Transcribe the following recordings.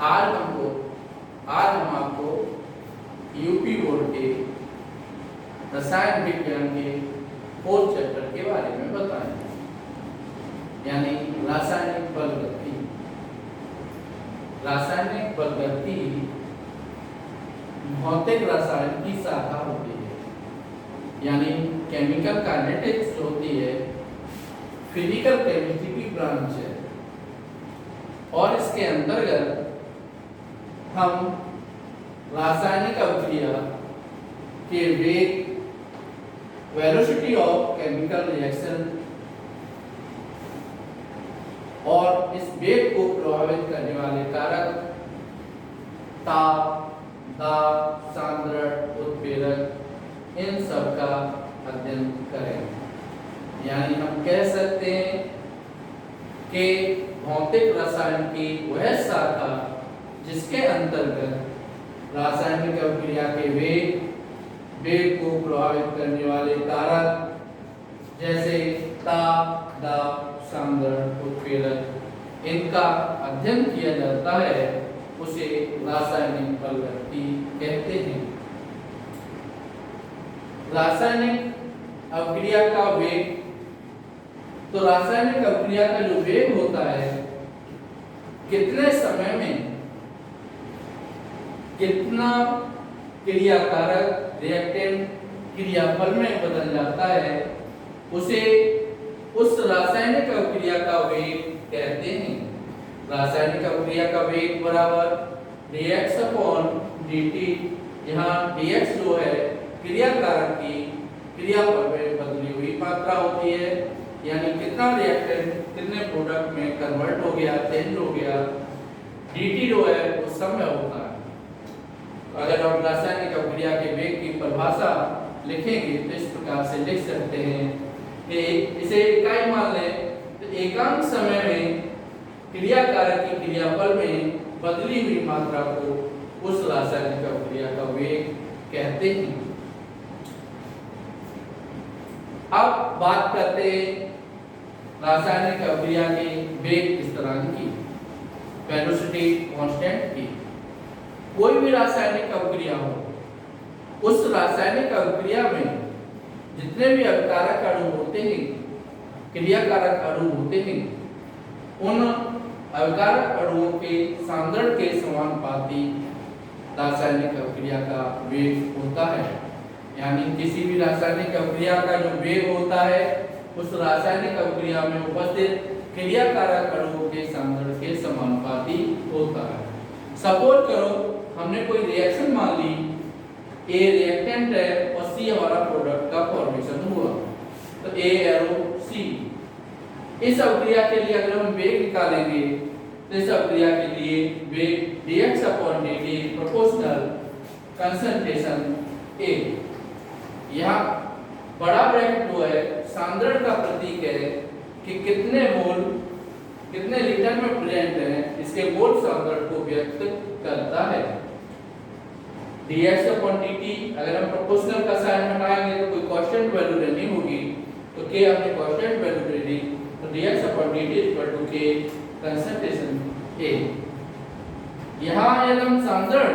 आज हम आपको यूपी बोर्ड के रसायन विज्ञान के 4th चैप्टर के बारे में बताएंगे, यानी रासायनिक बलगति। रासायनिक बलगति भौतिक रसायन की शाखा होती है, यानी केमिकल काइनेटिक्स जो होती है फिजिकल केमिस्ट्री की ब्रांच है, और इसके अंतर्गत हम रासायनिक अभिक्रिया के वेग, वेलोसिटी ऑफ केमिकल रिएक्शन और इस वेग को प्रभावित करने वाले कारक, ताप, दाब, सांद्रण, उत्प्रेरक, इन सब का अध्ययन करेंगे। यानी हम कह सकते हैं कि भौतिक रसायन की वह शाखा जिसके अंतर्गत रासायनिक अभिक्रिया के वेग को प्रभावित करने वाले कारक जैसे ताप, दाब, सांद्रण, उत्प्रेरक, इनका अध्ययन किया जाता है, उसे रासायनिक बलगति कहते हैं। रासायनिक अभिक्रिया का वेग, तो रासायनिक अभिक्रिया का जो वेग होता है कितने समय में कितना क्रियाकारक रिएक्टेंट क्रियाफल में बदल जाता है, उसे उस रासायनिक अभिक्रिया का वेग कहते हैं। रासायनिक अभिक्रिया का वेग बराबर dx/dt, यहाँ dx जो है क्रियाकारक की क्रियाफल में बदली हुई मात्रा होती है, यानी कितना रिएक्टेंट कितने प्रोडक्ट में कन्वर्ट हो गया, चेंज हो गया। dt जो है वो समय होता है। अगर हम रासायनिक अभिक्रिया के वेग की परिभाषा लिखेंगे तो इस प्रकार से लिख सकते हैं कि इसे इकाई मान लें तो एकांक समय में क्रियाकारक की क्रियाफल में बदली हुई मात्रा को उस रासायनिक अभिक्रिया का वेग कहते हैं। अब बात करते हैं रासायनिक अभिक्रिया के वेग स्थिरांक की, वेलोसिटी कांस्टेंट की। कोई भी रासायनिक अभिक्रिया हो, उस रासायनिक अभिक्रिया में जितने भी अभिकारक अणु होते हैं, क्रियाकारक अणु होते हैं, उन अभिकारक अणुओं के सांद्रण के समानुपाती रासायनिक अभिक्रिया का वेग होता है। यानी किसी भी रासायनिक अभिक्रिया का जो वेग होता है उस रासायनिक अभिक्रिया में उपस्थित क्रियाकारक अणुओं के सांद्रण के समानुपाती होता है। सपोज करो हमने कोई रिएक्शन मान ली, ए रिएक्टेंट है और सी हमारा प्रोडक्ट का फॉर्मेशन हुआ, तो ए एरो सी। इस अभिक्रिया के लिए अगर हम वेग निकालेंगे तो इस अभिक्रिया के लिए वेग dx/dt प्रोपोर्शनल कंसंट्रेशन ए। यहाँ बड़ा ब्रैकेट जो है सांद्रण का प्रतीक है कि कितने मोल कितने लीटर में प्रेजेंट है, इसके मोल सांद्रण को व्यक्त करता है। dx/dt अगर हम प्रोपोर्शनल का साइन हटाएंगे तो कोई कांस्टेंट वैल्यू लेनी होगी, तो k हमने कांस्टेंट वैल्यू ले ली, तो dx/dt k कंसंट्रेशन A। यहाँ यदि हम सांद्रण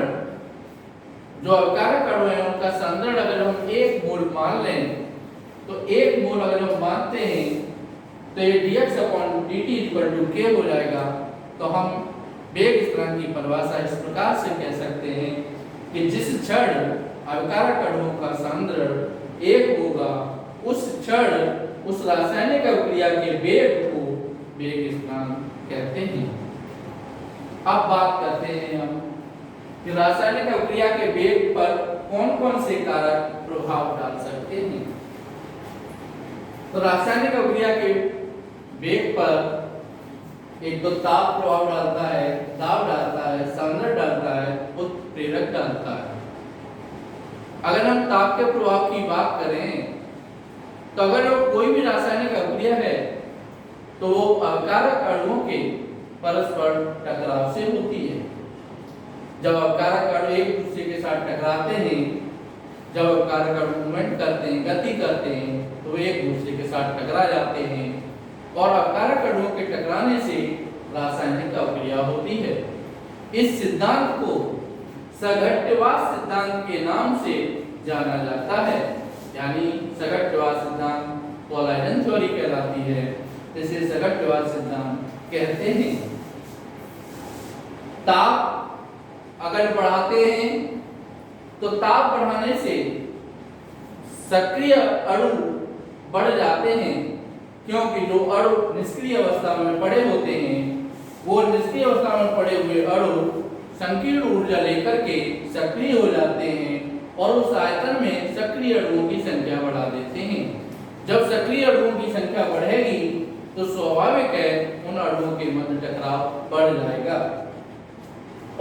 जो अभिकारक अणु है उनका सांद्रण अगर हम 1 मोल मान लें, तो 1 मोल अगर हम मानते हैं तो ये dx/dt k हो जाएगा। तो हम वेग स्थिरांक की परिभाषा इस प्रकार से कह सकते हैं कि जिस क्षण अभिकारक अणुओं का सांद्रण 1 होगा, उस क्षण उस रासायनिक अभिक्रिया के वेग को वेग स्थिरांक कहते हैं। अब बात करते हैं हम कि रासायनिक अभिक्रिया के वेग पर कौन-कौन से कारक प्रभाव डाल सकते हैं। तो रासायनिक अभिक्रिया के वेग पर एक तो ताप प्रभाव डालता है, दाब डालता है, सांद्रण डालता है, उत्प्रेरक डालता है। अगर हम ताप के प्रभाव की बात करें तो अगर कोई भी रासायनिक अभिक्रिया है तो वो अभिकारक अणुओं के परस्पर टकराव से होती है। जब अभिकारक अणु एक दूसरे के साथ टकराते हैं, जब अभिकारक अणु मूवमेंट करते हैं, गति करते हैं, तो वे एक दूसरे के साथ टकरा जाते हैं और अभिकारक अणुओं के टकराने से रासायनिक अभिक्रिया होती है। इस सिद्धांत को सघट्यवाद सिद्धांत के नाम से जाना जाता है, यानी सघट्यवाद सिद्धांत कोलाइडन थ्योरी कहलाती है, इसे सघट्यवाद सिद्धांत कहते हैं। ताप अगर बढ़ाते हैं तो ताप बढ़ाने से सक्रिय अणु बढ़ जाते हैं, क्योंकि जो अणु निष्क्रिय अवस्था में पड़े होते हैं वो निष्क्रिय अवस्था में पड़े हुए अणु संकीर्ण ऊर्जा लेकर के सक्रिय हो जाते हैं और उस आयतन में सक्रिय अणुओं की संख्या बढ़ा देते हैं। जब सक्रिय अणुओं की संख्या बढ़ेगी तो स्वाभाविक है उन अणुओं के मध्य टकराव बढ़ जाएगा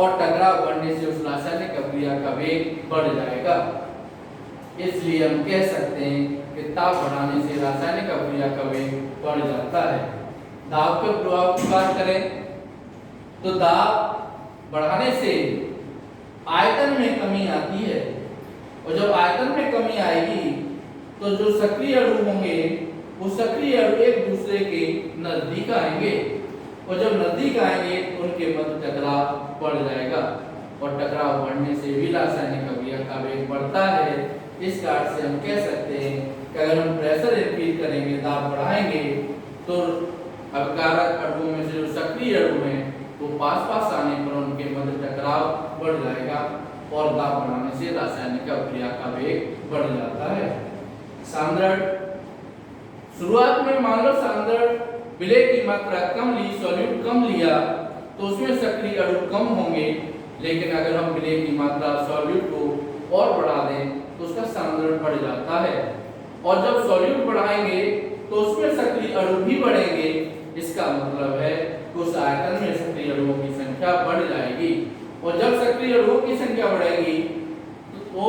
और टकराव बढ़ने से उस रासायनिक अभिक्रिया का वेग बढ़ जाएगा। इसलिए हम कह सकते हैं कि ताप बढ़ाने से रासायनिक अभिक्रिया का वेग बढ़ जाता है। दाब के प्रभाव की बात करें तो दाब बढ़ाने से आयतन में कमी आती है और जब आयतन में कमी आएगी तो जो सक्रिय अणु होंगे वो सक्रिय अणु एक दूसरे के नजदीक आएंगे और जब नजदीक आएंगे तो उनके मध्य टकराव बढ़ जाएगा और टकराव बढ़ने से भी रासायनिक अभिक्रिया का वेग बढ़ता है। इस कारण से हम कह सकते हैं कि अगर हम प्रेशर इंक्रीज करेंगे, दाब बढ़ाएंगे, तो अभिकारक अणुओं में से जो सक्रिय अणु हैं वो पास आने पर उनके मध्य टकराव बढ़ जाएगा और दाब बढ़ाने से रासायनिक अभिक्रिया का वेग बढ़ जाता है। सांद्रण, शुरुआत में मान लो सांद्रण विलय की मात्रा कम ली, सॉल्यूट कम लिया तो उसमें सक्रिय अणु कम होंगे, लेकिन अगर हम विलय की मात्रा सॉल्यूट को और बढ़ा दें तो उसका सांद्रण बढ़ जाता है और जब सॉल्यूट बढ़ाएंगे तो उसमें सक्रिय अणु भी बढ़ेंगे। इसका मतलब है उस आयतन में सक्रिय अणुओं की संख्या बढ़ जाएगी और जब सक्रिय अणुओं की संख्या बढ़ेगी तो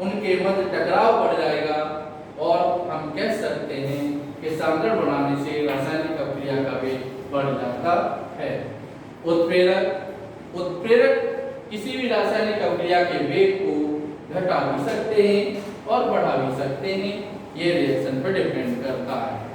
उनके मध्य टकराव बढ़ जाएगा और हम कह सकते हैं कि सांद्रण बढ़ाने से रासायनिक अभिक्रिया का वेग बढ़ जाता है। उत्प्रेरक किसी भी रासायनिक अभिक्रिया के वेग को घटा भी सकते हैं और बढ़ा भी सकते हैं, ये रिएक्शन पर डिपेंड करता है।